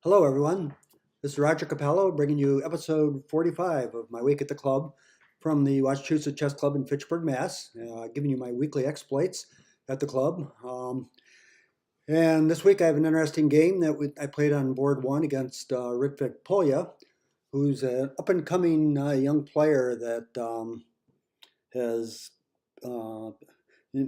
Hello, everyone. This is Roger Capello bringing you episode 45 of my week at the club from the Wachusett Chess Club in Fitchburg, Mass. Giving you my weekly exploits at the club. And this week I have an interesting game that I played on board one against Ritvik Pulya, who's an up-and-coming young player that has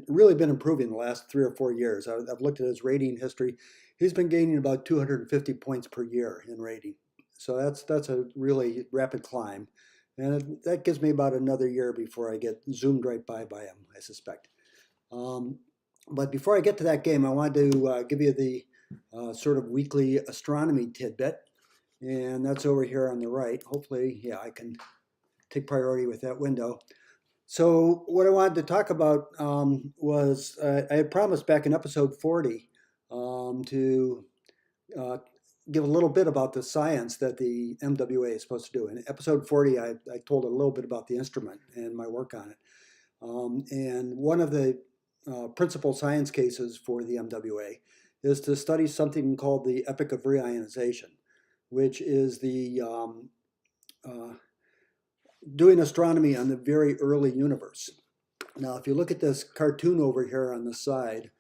really been improving the last 3 or 4 years. I've looked at his rating history. He's been gaining about 250 points per year in rating. So that's a really rapid climb. And that gives me about another year before I get zoomed right by him, I suspect. But before I get to that game, I wanted to give you the sort of weekly astronomy tidbit. And that's over here on the right. Hopefully, yeah, I can take priority with that window. So what I wanted to talk about was I had promised back in episode 40 to give a little bit about the science that the MWA is supposed to do. In episode 40, I told a little bit about the instrument and my work on it. And one of the principal science cases for the MWA is to study something called the epoch of reionization, which is the doing astronomy on the very early universe. Now, if you look at this cartoon over here on the side,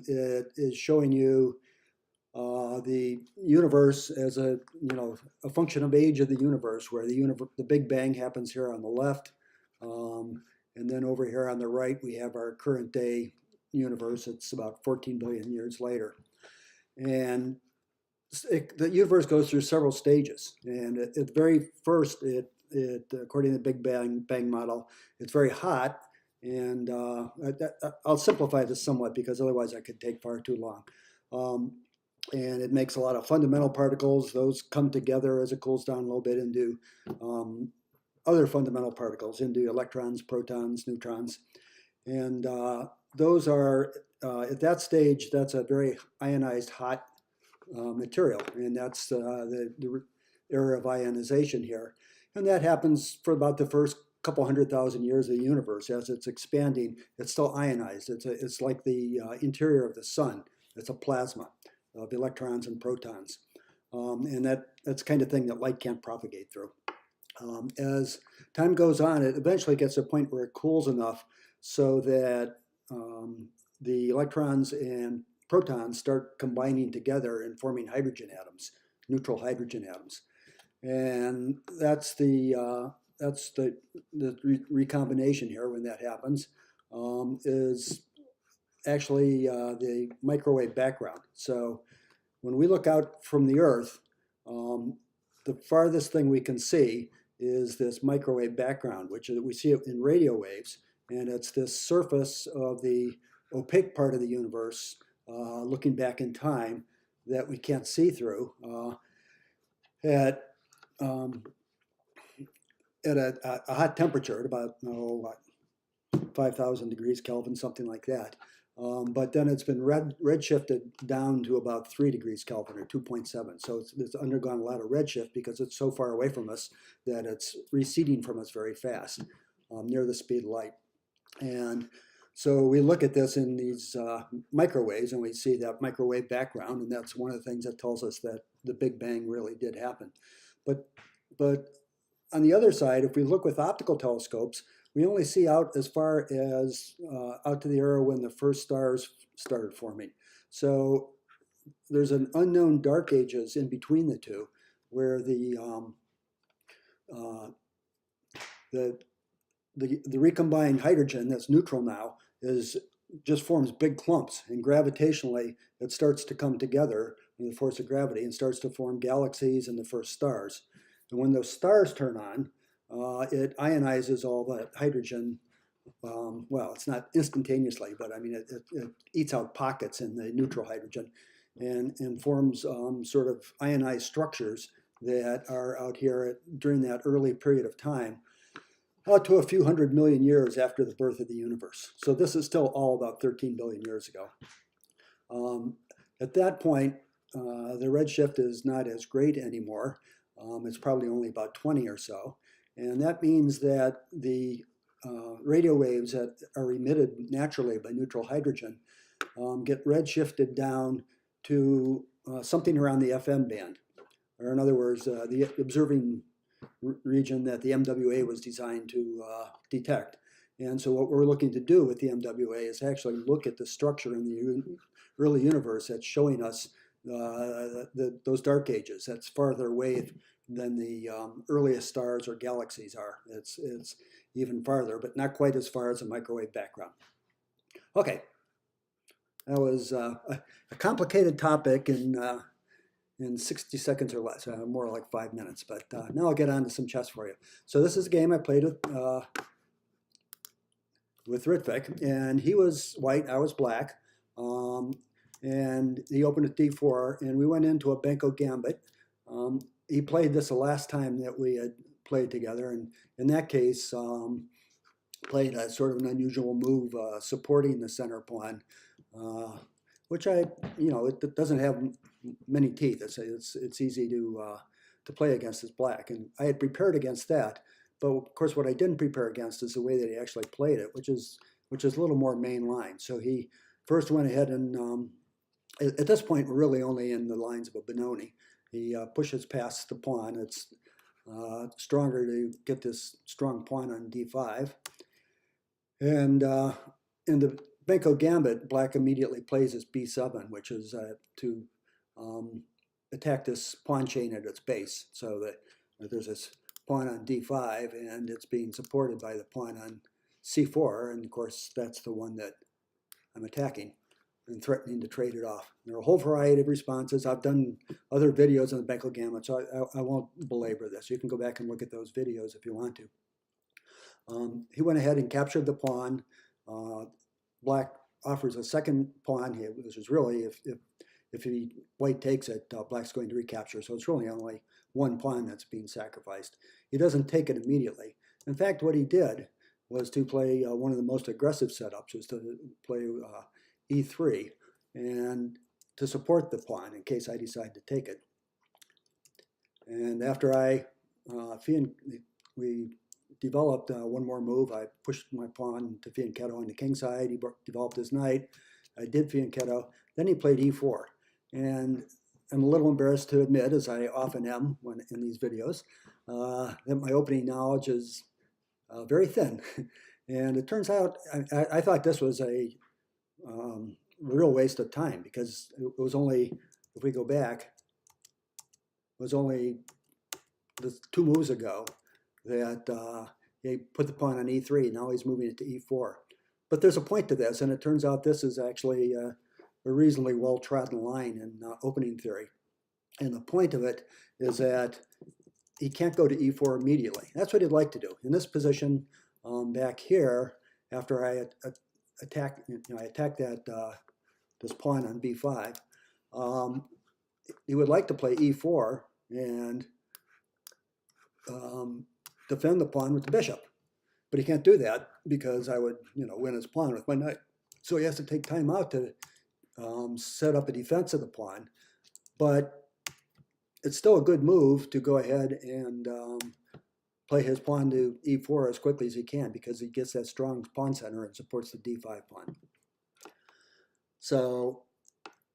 it is showing you the universe as a function of age of the universe, where the Big Bang happens here on the left, and then over here on the right we have our current day universe. It's about 14 billion years later, and the universe goes through several stages. And at the very first, it according to the Big Bang model, it's very hot. And I'll simplify this somewhat because otherwise I could take far too long. And it makes a lot of fundamental particles. Those come together as it cools down a little bit into other fundamental particles, into electrons, protons, neutrons. And those are, at that stage, that's a very ionized hot material. And that's the era of ionization here. And that happens for about the first couple 100,000 years of the universe. As it's expanding, it's still ionized. It's like the interior of the sun. It's a plasma of electrons and protons. And that's the kind of thing that light can't propagate through. As time goes on, it eventually gets to a point where it cools enough so that the electrons and protons start combining together and forming hydrogen atoms, neutral hydrogen atoms. And that's the recombination here. When that happens, is actually the microwave background. So when we look out from the Earth, the farthest thing we can see is this microwave background, which we see it in radio waves, and it's this surface of the opaque part of the universe looking back in time that we can't see through at a hot temperature at about 5,000 degrees Kelvin, something like that. But then it's been redshifted down to about 3 degrees Kelvin, or 2.7. So it's undergone a lot of redshift because it's so far away from us that it's receding from us very fast, near the speed of light. And so we look at this in these microwaves, and we see that microwave background, and that's one of the things that tells us that the Big Bang really did happen. But on the other side, if we look with optical telescopes, we only see out as far as out to the era when the first stars started forming. So there's an unknown dark ages in between the two, where the recombined hydrogen that's neutral now just forms big clumps, and gravitationally it starts to come together in the force of gravity and starts to form galaxies and the first stars. And when those stars turn on, it ionizes all that hydrogen. Well, it's not instantaneously, but I mean, it eats out pockets in the neutral hydrogen and forms sort of ionized structures that are out here during that early period of time, out to a few 100 million years after the birth of the universe. So this is still all about 13 billion years ago. At that point, the redshift is not as great anymore. It's probably only about 20 or so. And that means that the radio waves that are emitted naturally by neutral hydrogen get redshifted down to something around the FM band, or in other words, the observing region that the MWA was designed to detect. And so what we're looking to do with the MWA is actually look at the structure in the early universe that's showing us those dark ages. That's farther away than the earliest stars or galaxies are. It's even farther, but not quite as far as a microwave background. Okay, that was a complicated topic in 60 seconds or less, more like 5 minutes. But now I'll get on to some chess for you. So this is a game I played with Ritvik, and he was white, I was black, and he opened at d4, and we went into a Benko Gambit. He played this the last time that we had played together, and in that case, played a sort of an unusual move supporting the center pawn, which it doesn't have many teeth. It's easy to play against as black, and I had prepared against that. But of course, what I didn't prepare against is the way that he actually played it, which is a little more mainline. So he first went ahead and at this point we're really only in the lines of a Benoni. He pushes past the pawn. It's stronger to get this strong pawn on d5. And in the Benko Gambit, black immediately plays his b7, which is to attack this pawn chain at its base. So that there's this pawn on d5, and it's being supported by the pawn on c4, and of course that's the one that I'm attacking and threatening to trade it off. There are a whole variety of responses. I've done other videos on the Benko Gambit, so I won't belabor this. You can go back and look at those videos if you want to. He went ahead and captured the pawn. Black offers a second pawn here, which is really, if white takes it, black's going to recapture. So it's really only one pawn that's being sacrificed. He doesn't take it immediately. In fact, what he did was to play one of the most aggressive setups, was to play e3, and to support the pawn in case I decide to take it. And after we developed one more move, I pushed my pawn to fianchetto on the king side. He developed his knight. I did fianchetto. Then he played e4. And I'm a little embarrassed to admit, as I often am in these videos, that my opening knowledge is very thin. And it turns out I thought this was a real waste of time, because it was only, if we go back, it was only the 2 moves ago that he put the pawn on e3. Now he's moving it to e4. But there's a point to this, and it turns out this is actually a reasonably well-trodden line in opening theory. And the point of it is that he can't go to e4 immediately. That's what he'd like to do. In this position back here, after I attacked that this pawn on b5, he would like to play e4 and defend the pawn with the bishop. But he can't do that because I would, win his pawn with my knight. So he has to take time out to set up a defense of the pawn. But it's still a good move to go ahead and play his pawn to e4 as quickly as he can, because he gets that strong pawn center and supports the d5 pawn. So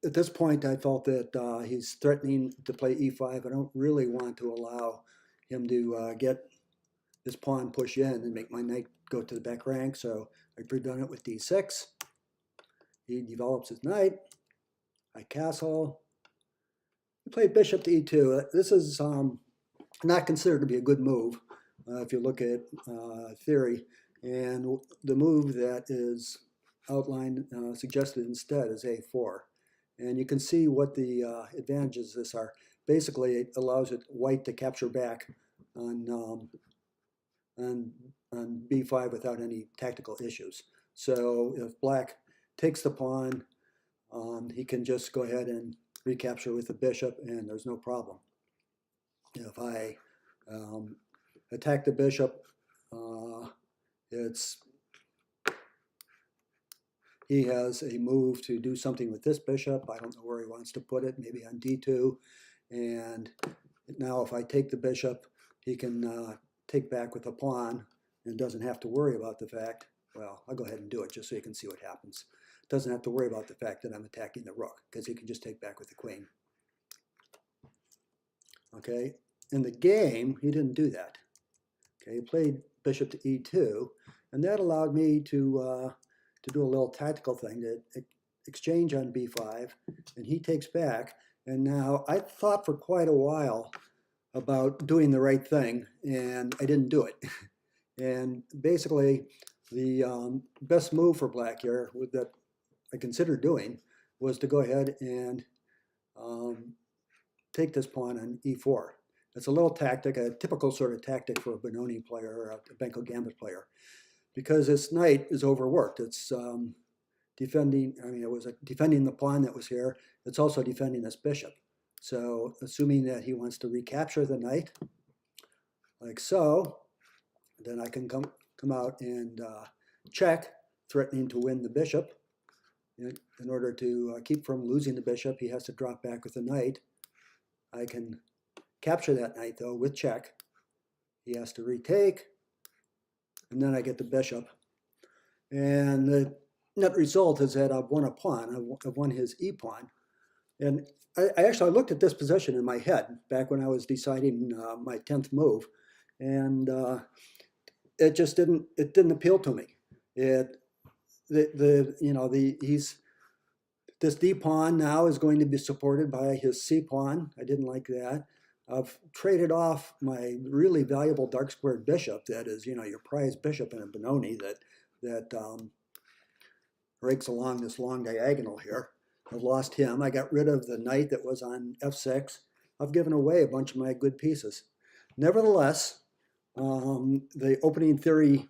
at this point, I felt that he's threatening to play e5. I don't really want to allow him to get this pawn push in and make my knight go to the back rank, so I pre-done it with d6. He develops his knight. I castle. He played bishop to e2. This is not considered to be a good move if you look at theory. And the move that is outlined, suggested instead, is a4. And you can see what the advantages of this are. Basically, it allows white to capture back on b5 without any tactical issues. So if black takes the pawn, he can just go ahead and recapture with the bishop, and there's no problem. If I attack the bishop, he has a move to do something with this bishop. I don't know where he wants to put it, maybe on d2. And now if I take the bishop, he can take back with a pawn and doesn't have to worry about the fact, well, I'll go ahead and do it just so you can see what happens. Doesn't have to worry about the fact that I'm attacking the rook, because he can just take back with the queen. Okay, in the game, he didn't do that. Okay, he played bishop to e2, and that allowed me to do a little tactical thing, to exchange on b5, and he takes back. And now I thought for quite a while about doing the right thing, and I didn't do it. And basically, the best move for black here that I considered doing was to go ahead and take this pawn on e4. It's a little tactic, a typical sort of tactic for a Benoni player or a Benko Gambit player, because this knight is overworked. It's defending, I mean, it was defending the pawn that was here. It's also defending this bishop. So assuming that he wants to recapture the knight, like so, then I can come out and check, threatening to win the bishop. In order to keep from losing the bishop, he has to drop back with the knight. I can capture that knight, though, with check. He has to retake, and then I get the bishop. And the net result is that I've won a pawn. I've won his e-pawn. And I actually looked at this position in my head back when I was deciding my 10th move, and it just didn't appeal to me. This d pawn now is going to be supported by his c pawn. I didn't like that. I've traded off my really valuable dark squared bishop, that is, your prized bishop in a Benoni that rakes along this long diagonal here. I've lost him. I got rid of the knight that was on f6. I've given away a bunch of my good pieces. Nevertheless, the opening theory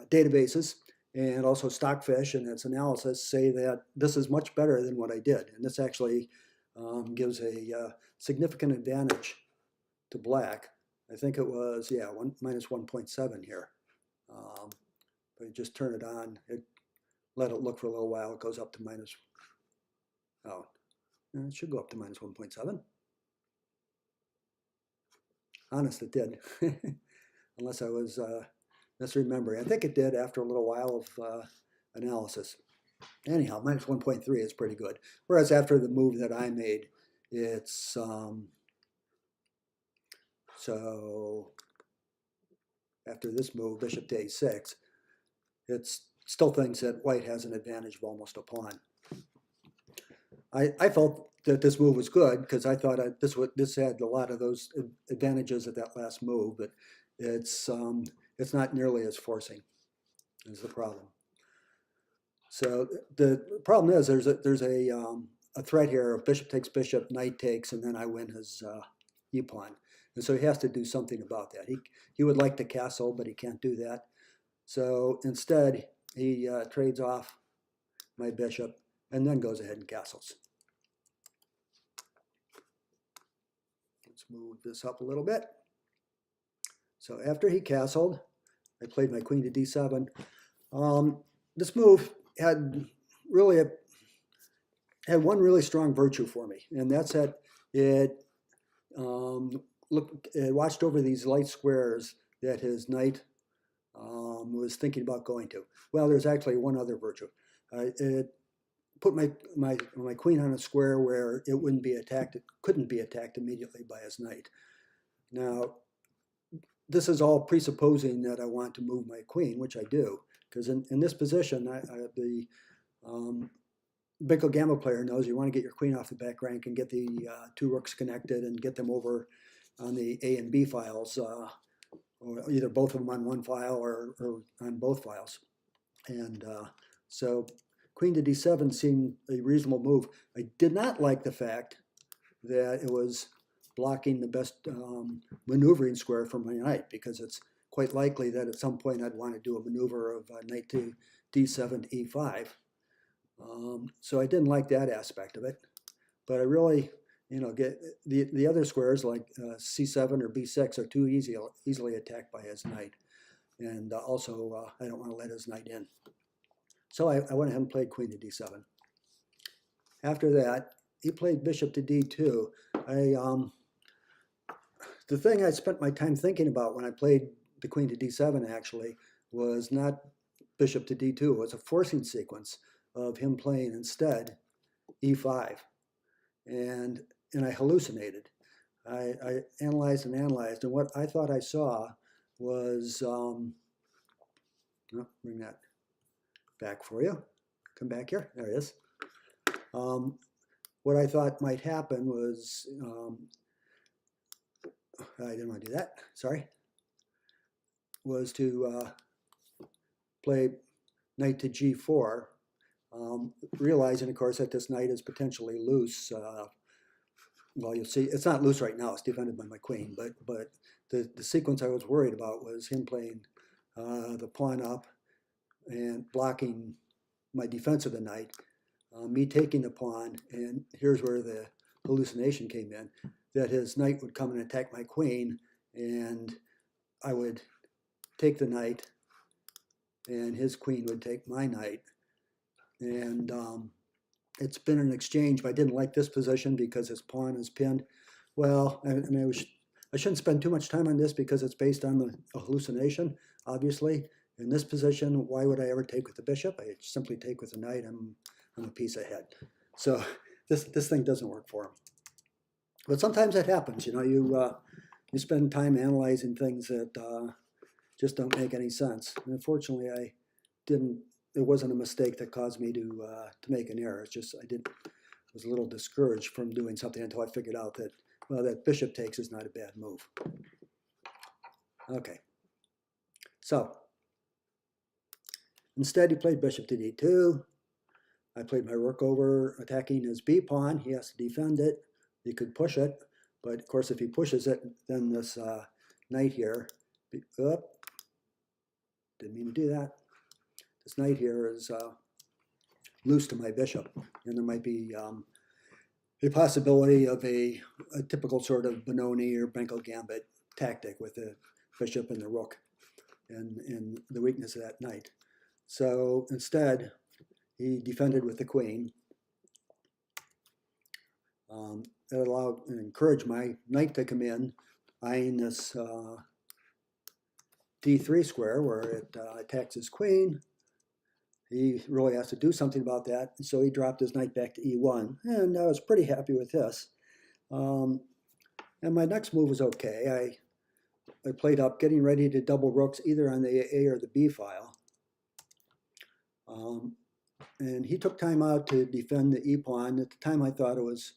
databases and also Stockfish and its analysis say that this is much better than what I did. And this actually gives a significant advantage to black. I think it was, yeah, minus 1.7 here. But you just turn it on, let it look for a little while, it goes up to minus, it should go up to minus 1.7. Honest, it did. Unless I was misremembering. I think it did after a little while of analysis. Anyhow, minus 1.3 is pretty good. Whereas after the move that I made, it's so after this move, bishop to a6, it still thinks that white has an advantage of almost a pawn. I felt that this move was good because I thought this had a lot of those advantages at that last move, but it's not nearly as forcing is the problem. So the problem is there's a threat here of bishop takes bishop, knight takes, and then I win his e-pawn. And so he has to do something about that. He would like to castle, but he can't do that. So instead, he trades off my bishop and then goes ahead and castles. Let's move this up a little bit. So after he castled, I played my queen to d7. This move had one really strong virtue for me, and that's that it watched over these light squares that his knight was thinking about going to. Well, there's actually one other virtue. It put my queen on a square where it wouldn't be attacked. It couldn't be attacked immediately by his knight. Now, this is all presupposing that I want to move my queen, which I do, because in this position, the Benko Gambit player knows you want to get your queen off the back rank and get the two rooks connected and get them over on the A and B files, or either both of them on one file or on both files. And so queen to d7 seemed a reasonable move. I did not like the fact that it was blocking the best maneuvering square for my knight, because it's quite likely that at some point I'd want to do a maneuver of knight to d7 to e5. So I didn't like that aspect of it, but I really, get the other squares like c7 or b6 are too easily attacked by his knight, and also I don't want to let his knight in. So I went ahead and played queen to d7. After that, he played bishop to d2. The thing I spent my time thinking about when I played the queen to d7 actually was not bishop to d2. It was a forcing sequence of him playing instead e5. And and I hallucinated. I analyzed and analyzed, and what I thought I saw was, bring that back for you. Come back here. There it is. What I thought might happen was, I didn't want to do that, sorry, was to play knight to g4, realizing, of course, that this knight is potentially loose. Well, you'll see, it's not loose right now, it's defended by my queen, but the sequence I was worried about was him playing the pawn up and blocking my defense of the knight, me taking the pawn, and here's where the hallucination came in, that his knight would come and attack my queen, and I would take the knight, and his queen would take my knight. And it's been an exchange, but I didn't like this position because his pawn is pinned. Well, I mean, I shouldn't spend too much time on this because it's based on the hallucination, obviously. In this position, why would I ever take with the bishop? I simply take with the knight. I'm a piece ahead. So this thing doesn't work for him. But sometimes that happens. You know, you spend time analyzing things that just don't make any sense. And unfortunately, I didn't. It wasn't a mistake that caused me to make an error. It's just was a little discouraged from doing something until I figured out that, well, that bishop takes is not a bad move. Okay. So instead, he played bishop to d2. I played my rook over, attacking his b pawn. He has to defend it. He could push it, but of course, if he pushes it, then this knight here, didn't mean to do that. This knight here is loose to my bishop, and there might be a possibility of a typical sort of Benoni or Benko Gambit tactic with the bishop and the rook, and the weakness of that knight. So instead, he defended with the queen. It allowed and encouraged my knight to come in, eyeing this d3 square where it attacks his queen. He really has to do something about that, and so he dropped his knight back to e1, and I was pretty happy with this. And my next move was okay. I played up, getting ready to double rooks either on the A or the B file. And he took time out to defend the e pawn. At the time, I thought it was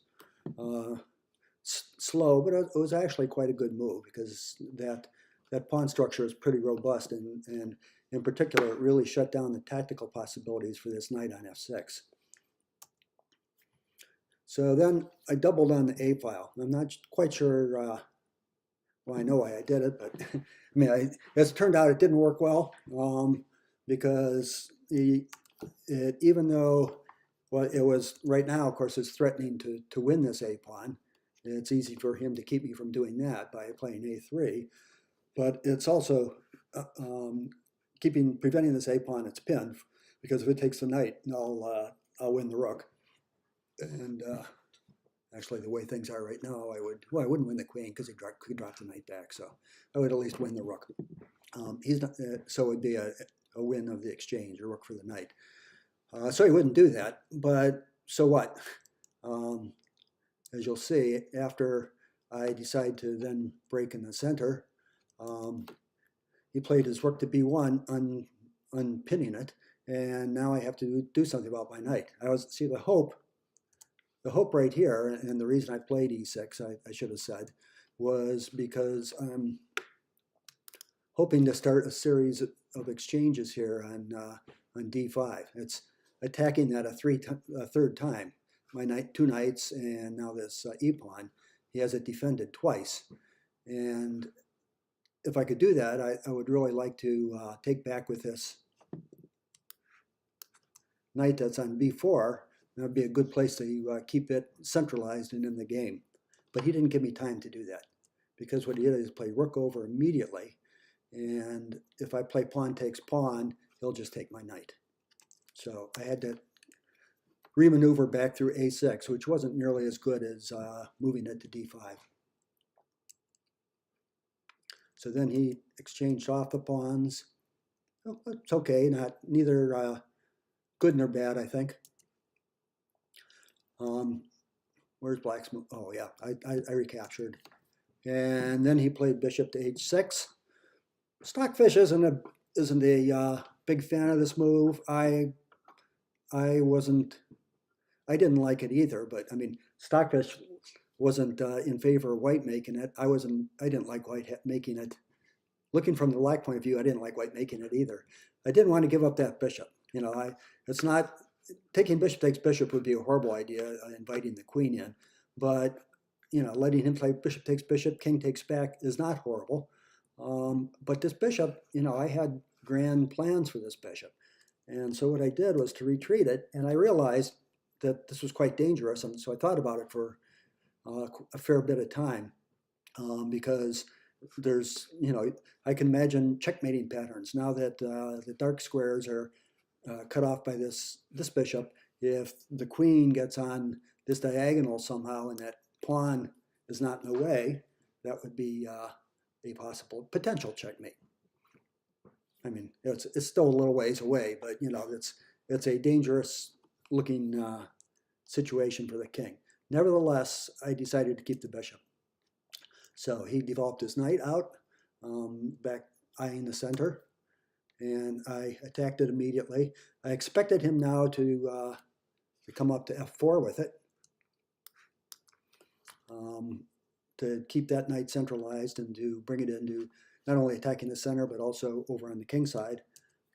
slow, but it was actually quite a good move because that pawn structure is pretty robust, and in particular, it really shut down the tactical possibilities for this knight on f6. So then I doubled on the A file. I'm not quite sure, well, I know why I did it, but I mean, as it turned out, it didn't work well because even though, well, it was right now, of course, it's threatening to win this A pawn. It's easy for him to keep me from doing that by playing A3, but it's also preventing this A pawn its pin, because if it takes the knight, I'll win the rook. And actually, the way things are right now, I wouldn't win the queen because he could drop the knight back, so I would at least win the rook. He's not, so it would be a win of the exchange, a rook for the knight. So he wouldn't do that, but so what? As you'll see, after I decide to then break in the center, he played his rook to b1, unpinning it, and now I have to do something about my knight. See the hope right here, and the reason I played e6, I should have said, was because I'm hoping to start a series of exchanges here on d5. It's attacking that a third time. My knight, 2 knights, and now this e pawn. He has it defended twice, and if I could do that, I would really like to take back with this knight that's on b4. That would be a good place to keep it centralized and in the game. But he didn't give me time to do that, because what he did is play rook over immediately, and if I play pawn takes pawn, he'll just take my knight. So I had to remaneuver back through a6, which wasn't nearly as good as moving it to d5. So then he exchanged off the pawns. Oh, it's okay, neither good nor bad, I think. Where's black's move? Oh yeah, I recaptured. And then he played bishop to h6. Stockfish isn't a big fan of this move. I didn't like it either, but I mean, Stockfish wasn't in favor of white making it. I didn't like white making it. Looking from the black point of view, I didn't like white making it either. I didn't want to give up that bishop. You know, it's not, taking bishop takes bishop would be a horrible idea, inviting the queen in. But, you know, letting him play bishop takes bishop, king takes back is not horrible. But this bishop, you know, I had grand plans for this bishop. And so what I did was to retreat it, and I realized that this was quite dangerous. And so I thought about it for a fair bit of time because there's, you know, I can imagine checkmating patterns now that the dark squares are cut off by this bishop. If the queen gets on this diagonal somehow and that pawn is not in the way, that would be a possible potential checkmate. I mean, it's still a little ways away, but you know, it's a dangerous looking situation for the king. Nevertheless, I decided to keep the bishop. So he developed his knight out, back eyeing the center, and I attacked it immediately. I expected him now to come up to f4 with it, to keep that knight centralized and to bring it into not only attacking the center, but also over on the king side.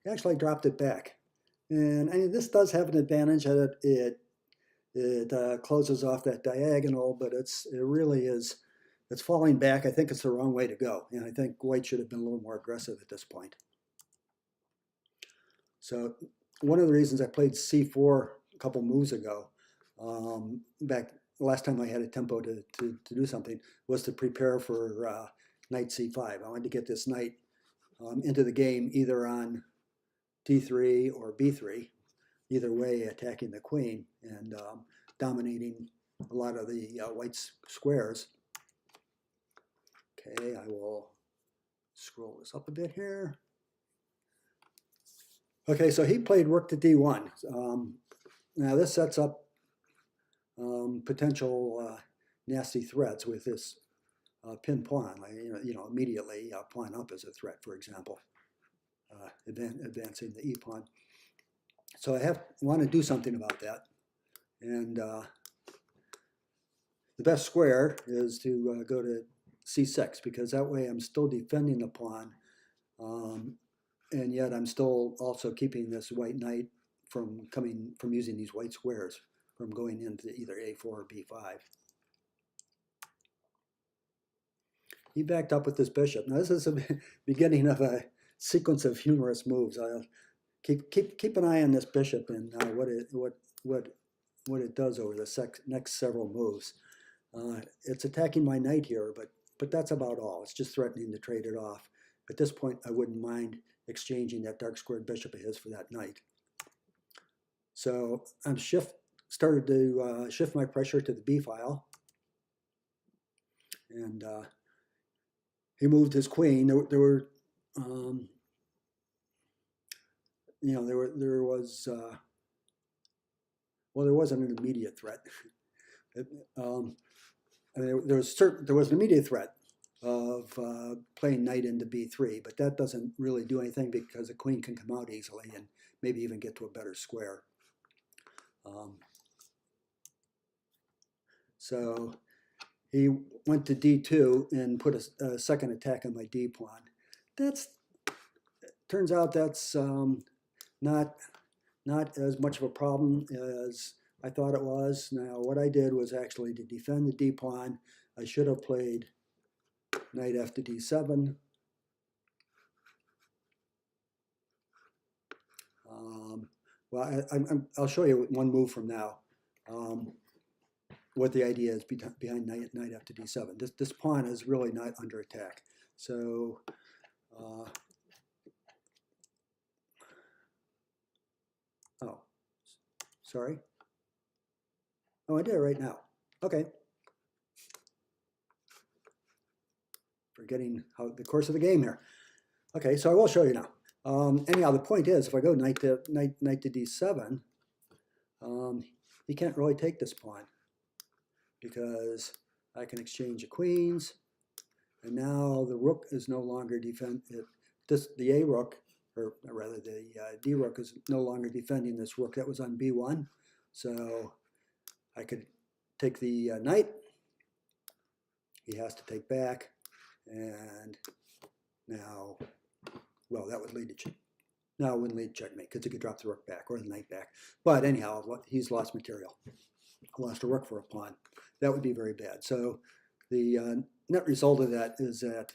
He actually dropped it back. And I mean, this does have an advantage that it closes off that diagonal, but it really is, it's falling back. I think it's the wrong way to go. And I think white should have been a little more aggressive at this point. So one of the reasons I played c4 a couple moves ago, back last time I had a tempo to do something, was to prepare for knight c5. I wanted to get this knight into the game either on d3 or b3, either way attacking the queen and dominating a lot of the white squares. Okay, I will scroll this up a bit here. Okay, so he played rook to d1. Now this sets up potential nasty threats with this pin pawn. Like, you know, immediately pawn up is a threat, for example, advancing the e pawn. So I want to do something about that, and the best square is to go to c6, because that way I'm still defending the pawn, and yet I'm still also keeping this white knight from using these white squares, from going into either a4 or b5. He backed up with this bishop. Now this is the beginning of a sequence of humorous moves. I'll keep an eye on this bishop and what it does over the next several moves. It's attacking my knight here, but that's about all. It's just threatening to trade it off. At this point, I wouldn't mind exchanging that dark squared bishop of his for that knight. So I'm started to shift my pressure to the b file, and he moved his queen. There were you know, there was well, there wasn't an immediate threat. I mean, there was an immediate threat of playing knight into b3, but that doesn't really do anything because the queen can come out easily and maybe even get to a better square. So he went to d2 and put a second attack on my d pawn. Turns out that's not as much of a problem as I thought it was. Now what I did was actually to defend the d pawn. I should have played knight f to d7. Well, I'll show you one move from now. What the idea is behind knight f to d7. This pawn is really not under attack. So oh, sorry. Oh, I did it right now. Okay. Forgetting how the course of the game here. Okay, so I will show you now. Anyhow, the point is, if I go knight to d7, he can't really take this pawn because I can exchange the queens, and now the rook is no longer the A rook, or rather the D rook is no longer defending this rook that was on B1. So I could take the knight. He has to take back, and now, well, that would lead to now it wouldn't lead to checkmate because he could drop the rook back or the knight back. But anyhow, he's lost material. Lost a rook for a pawn. That would be very bad. So the net result of that is that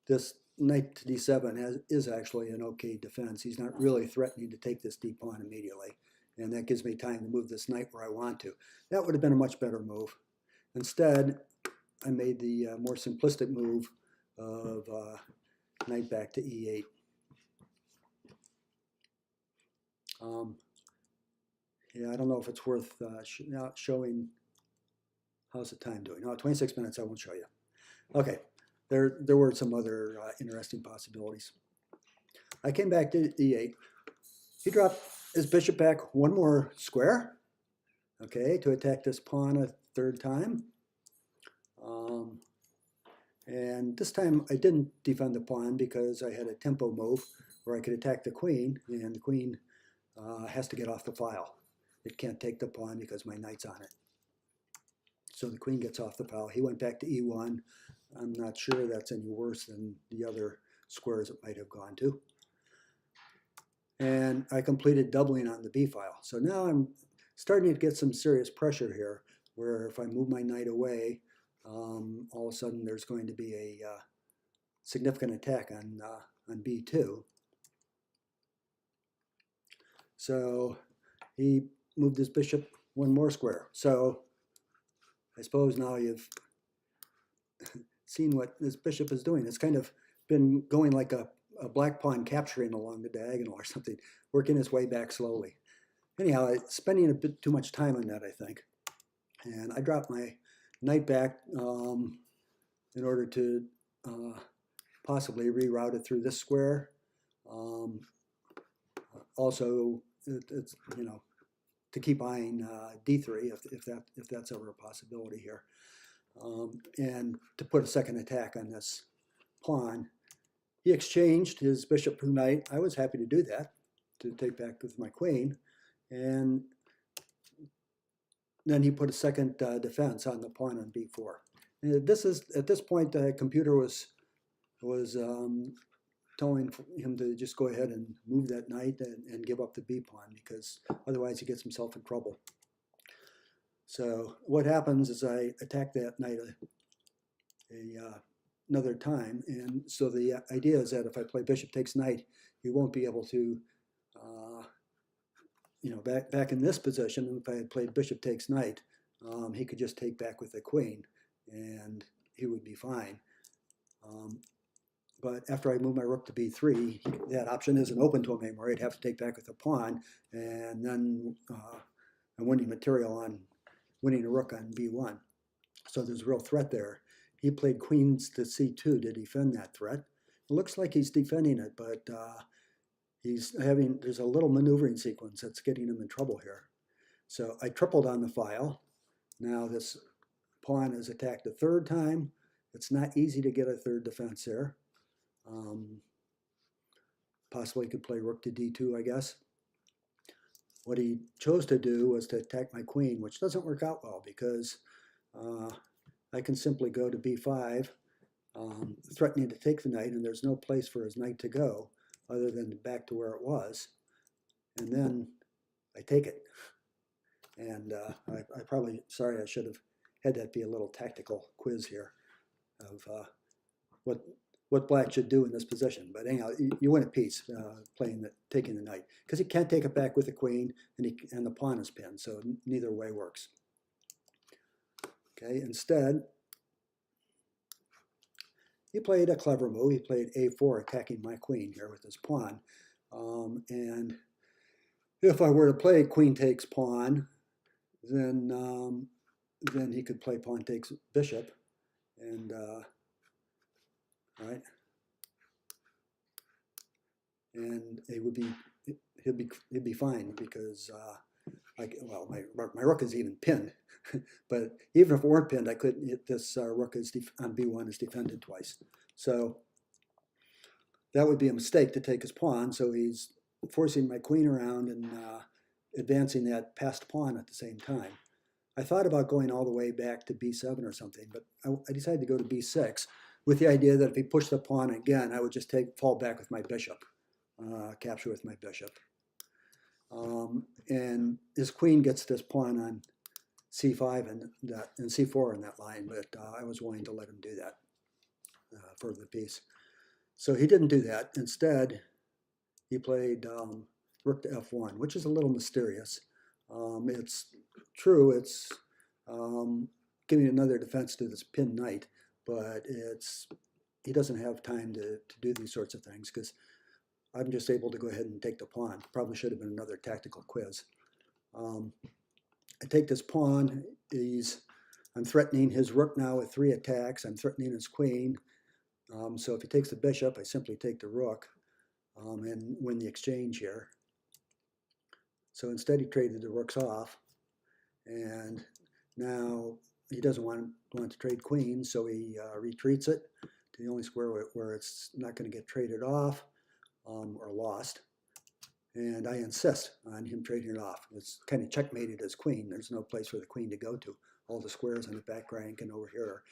this knight to d7 is actually an okay defense. He's not really threatening to take this d pawn immediately, and that gives me time to move this knight where I want to. That would have been a much better move. Instead, I made the more simplistic move of knight back to e8. Yeah, I don't know if it's worth showing. How's the time doing? Oh, 26 minutes, I won't show you. Okay, there were some other interesting possibilities. I came back to e8. He dropped his bishop back one more square, okay, to attack this pawn a third time. And this time I didn't defend the pawn because I had a tempo move where I could attack the queen, and the queen has to get off the file. It can't take the pawn because my knight's on it. So the queen gets off the file. He went back to e1. I'm not sure that's any worse than the other squares it might have gone to. And I completed doubling on the b file. So now I'm starting to get some serious pressure here, where if I move my knight away, all of a sudden there's going to be a significant attack on b2. So he moved his bishop one more square. So I suppose now you've seen what this bishop is doing. It's kind of been going like a black pawn capturing along the diagonal or something, working its way back slowly. Anyhow, spending a bit too much time on that, I think. And I dropped my knight back in order to possibly reroute it through this square. Also, it's, you know, to keep eyeing d3 if that's ever a possibility here, and to put a second attack on this pawn. He exchanged his bishop to knight. I was happy to do that, to take back with my queen, and then he put a second defense on the pawn on b4. And this is, at this point, the computer was telling him to just go ahead and move that knight and give up the b pawn, because otherwise he gets himself in trouble. So what happens is I attack that knight another time, and so the idea is that if I play bishop takes knight, he won't be able to, you know, back in this position, if I had played bishop takes knight, he could just take back with the queen, and he would be fine. But after I move my rook to b3, that option isn't open to him anymore. He'd have to take back with a pawn, and then I'm winning material on winning a rook on b1. So there's a real threat there. He played queens to c2 to defend that threat. It looks like he's defending it, but there's a little maneuvering sequence that's getting him in trouble here. So I tripled on the file. Now this pawn is attacked a third time. It's not easy to get a third defense there. Possibly could play rook to d2, I guess. What he chose to do was to attack my queen, which doesn't work out well because I can simply go to b5, threatening to take the knight, and there's no place for his knight to go other than back to where it was. And then I take it. And I probably, sorry, I should have had that be a little tactical quiz here of what black should do in this position. But anyhow, you win a piece taking the knight, because he can't take it back with the queen, and the pawn is pinned, so neither way works. Okay, instead, he played a clever move. He played a4, attacking my queen here with his pawn. And if I were to play queen takes pawn, then he could play pawn takes bishop, and right, and he'd be fine because my rook is even pinned. But even if it weren't pinned, I couldn't hit this rook on b1 is defended twice. So that would be a mistake to take his pawn. So he's forcing my queen around and advancing that passed pawn at the same time. I thought about going all the way back to b7 or something, but I decided to go to b6 with the idea that if he pushed the pawn again, I would just fall back with my bishop, capture with my bishop. And his queen gets this pawn on c5 and c4 in that line, but I was willing to let him do that for the piece. So he didn't do that. Instead, he played rook to f1, which is a little mysterious. It's true, it's giving another defense to this pinned knight, but he doesn't have time to do these sorts of things because I'm just able to go ahead and take the pawn. Probably should have been another tactical quiz. I take this pawn. I'm threatening his rook now with 3 attacks. I'm threatening his queen. So if he takes the bishop, I simply take the rook and win the exchange here. So instead he traded the rooks off. And now he doesn't want to trade queens, so he retreats it to the only square where it's not going to get traded off or lost. And I insist on him trading it off. It's kind of checkmated his queen. There's no place for the queen to go to. All the squares on the back rank and over here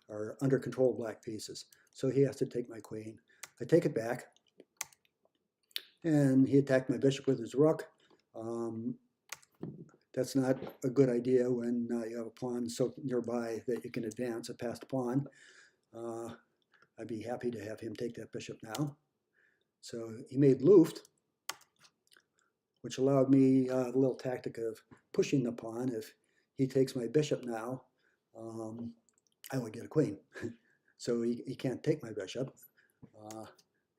are under control of black pieces. So he has to take my queen. I take it back. And he attacked my bishop with his rook. That's not a good idea when you have a pawn so nearby that you can advance a passed pawn. I'd be happy to have him take that bishop now. So he made Luft, which allowed me a little tactic of pushing the pawn. If he takes my bishop now, I would get a queen. So he can't take my bishop.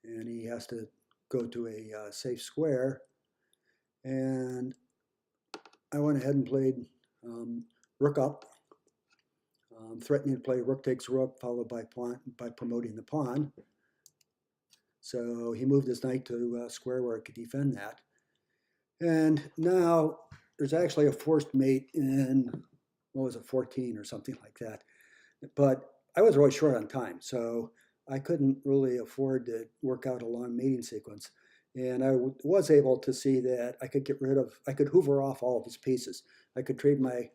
And he has to go to a safe square. And I went ahead and played rook up, threatening to play rook takes rook, followed by promoting the pawn. So he moved his knight to a square where it could defend that. And now there's actually a forced mate in, what was it, 14 or something like that. But I was really short on time, so I couldn't really afford to work out a long mating sequence. And I was able to see that I could hoover off all of his pieces. I could trade my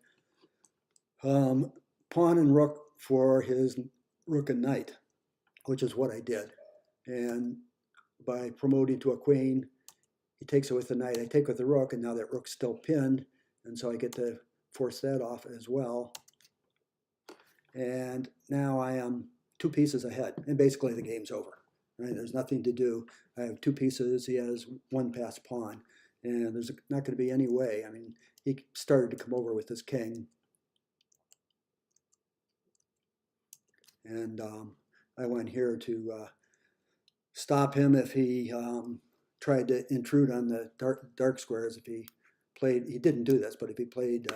pawn and rook for his rook and knight, which is what I did. And by promoting to a queen, he takes it with the knight. I take with the rook, and now that rook's still pinned, and so I get to force that off as well. And now I am 2 pieces ahead, and basically the game's over. Right? There's nothing to do. I have 2 pieces. He has 1 passed pawn, and there's not going to be any way. I mean, he started to come over with his king, and I went here to stop him if he tried to intrude on the dark squares. If he didn't do this, but if he played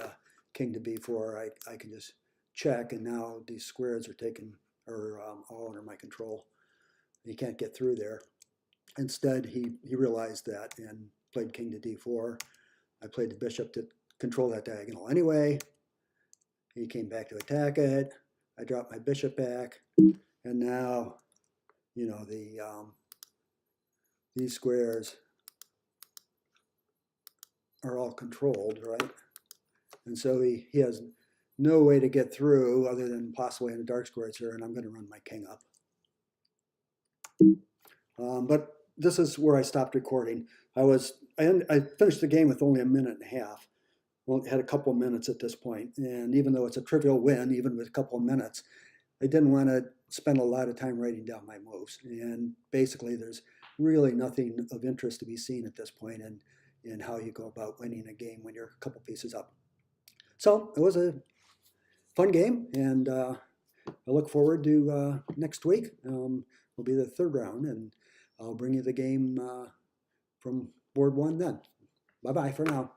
king to b4, I can just check, and now these squares are all under my control. He can't get through there. Instead, he realized that and played king to d4. I played the bishop to control that diagonal anyway. He came back to attack it. I dropped my bishop back, and now, you know, these squares are all controlled, right? And so he has no way to get through other than possibly in the dark squares here, and I'm going to run my king up. But this is where I stopped recording. I finished the game with only a minute and a half. Well, had a couple of minutes at this point, and even though it's a trivial win, even with a couple of minutes, I didn't want to spend a lot of time writing down my moves. And basically, there's really nothing of interest to be seen at this point in how you go about winning a game when you're a couple pieces up. So it was a fun game, and I look forward to next week. Will be the 3rd round, and I'll bring you the game from board 1 then. Bye-bye for now.